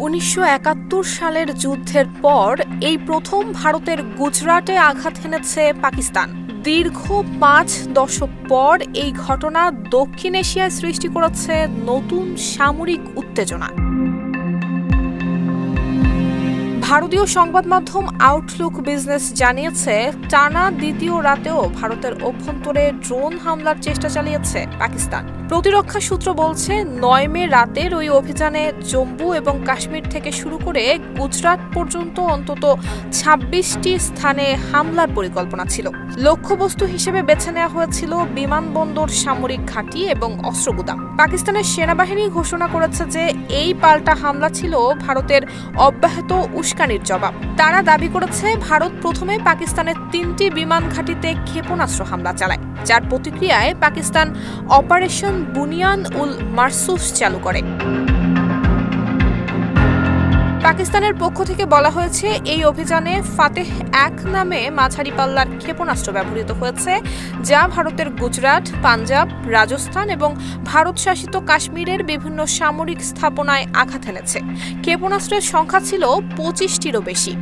1971 সালের যুদ্ধের পর এই প্রথম ভারতের গুজরাটে আঘাত হেনেছে পাকিস্তান। দীর্ঘ 5 দশক পর এই ঘটনা দক্ষিণ এশিয়ায় সৃষ্টি করেছে নতুন সামরিক উত্তেজনা। ভারতীয় সংবাদ মাধ্যম আউটলুক বিজনেস জানিয়েছে, টানা দ্বিতীয় রাতেও ভারতের অভ্যন্তরে ড্রোন হামলার চেষ্টা চালিয়েছে পাকিস্তান। প্রতিরক্ষা সূত্র বলছে, 9 মে রাতের ওই অভিযানে জম্মু এবং কাশ্মীর থেকে শুরু করে গুজরাট পর্যন্ত অন্তত 26টি স্থানে হামলার পরিকল্পনা ছিল। লক্ষ্যবস্তু হিসেবে বেছে নেওয়া হয়েছিল বিমানবন্দর, সামরিক ঘাঁটি এবং অস্ত্রগুদাম। পাকিস্তানের সেনাবাহিনী ঘোষণা করেছে যে এই পাল্টা হামলা ছিল ভারতের অব্যাহত উস্কানির জবাব। তারা দাবি করেছে, ভারত প্রথমে পাকিস্তানের 3টি বিমান ঘাঁটিতে ক্ষেপণাস্ত্র হামলা চালায়, যার প্রতিক্রিয়ায় পাকিস্তান অপারেশন বুনিয়ান উল মারসুফ চালু করে। পাকিস্তানের পক্ষ থেকে বলা হয়েছে, এই অভিযানে ফাতেহ 1 নামে মাঝারি পাল্লার ক্ষেপণাস্ত্র ব্যবহৃত হয়েছে, যা ভারতের গুজরাট, পাঞ্জাব, রাজস্থান এবং ভারত শাসিত কাশ্মীরের বিভিন্ন সামরিক স্থাপনায় আঘাত এনেছে। ক্ষেপণাস্ত্রের সংখ্যা ছিল 25টিরও বেশি।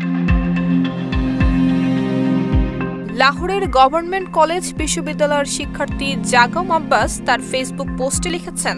লাহোরের গভর্নমেন্ট কলেজ বিশ্ববিদ্যালয়ের শিক্ষার্থী জাগম আব্বাস তার ফেসবুক পোস্টে লিখেছেন,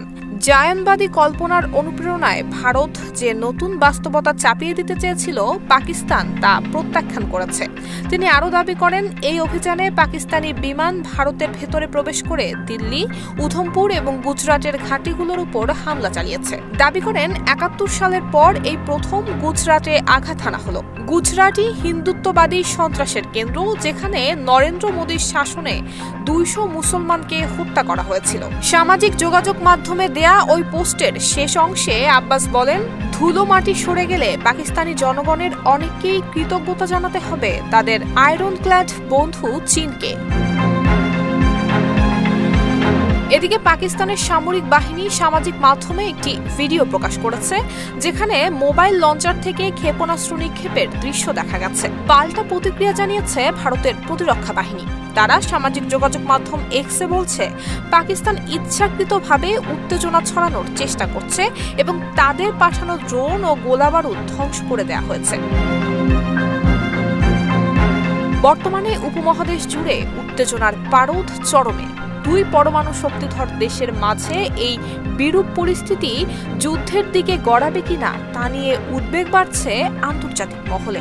জায়নবাদী কল্পনার অনুপ্রেরণায় ভারত যে নতুন বাস্তবতা চাপিয়ে দিতে চেয়েছিল, পাকিস্তান তা প্রত্যাখ্যান করেছে। তিনি আরও দাবি করেন, এই অভিযানে পাকিস্তানি বিমান ভারতের ভেতরে প্রবেশ করে দিল্লি, উধমপুর এবং গুজরাটের ঘাঁটিগুলোর উপর হামলা চালিয়েছে। দাবি করেন, 71 সালের পর এই প্রথম গুজরাটে আঘাত হানা হলো। গুজরাটই হিন্দুত্ববাদী সন্ত্রাসের কেন্দ্র, যেখানে নরেন্দ্র মোদীর শাসনে 200 মুসলমানকে হত্যা করা হয়েছিল। সামাজিক যোগাযোগ মাধ্যমে দেয়া ওই পোস্টের শেষ অংশে আব্বাস বলেন, ধুলো মাটি সরে গেলে পাকিস্তানি জনগণের অনেককেই কৃতজ্ঞতা জানাতে হবে তাদের আয়রনক্ল্যাড বন্ধু চীনকে। এদিকে পাকিস্তানের সামরিক বাহিনী সামাজিক মাধ্যমে একটি ভিডিও প্রকাশ করেছে, যেখানে মোবাইল লঞ্চার থেকে ক্ষেপণাস্ত্র নিক্ষেপের দৃশ্য দেখা গেছে। পাল্টা প্রতিক্রিয়া জানিয়েছে ভারতের প্রতিরক্ষা বাহিনী। তারা সামাজিক যোগাযোগ মাধ্যম এক্সে বলছে, পাকিস্তান ইচ্ছাকৃতভাবে উত্তেজনা ছড়ানোর চেষ্টা করছে এবং তাদের পাঠানো ড্রোন ও গোলাবারুদ ধ্বংস করে দেওয়া হয়েছে। বর্তমানে উপমহাদেশ জুড়ে উত্তেজনার পারদ চরমে। 2 পরমাণু শক্তিধর দেশের মাঝে এই বিরূপ পরিস্থিতি যুদ্ধের দিকে গড়াবে কিনা তা নিয়ে উদ্বেগ বাড়ছে আন্তর্জাতিক মহলে।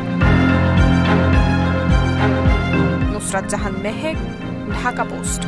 নুসরাত জাহান মেহেক, ঢাকা পোস্ট।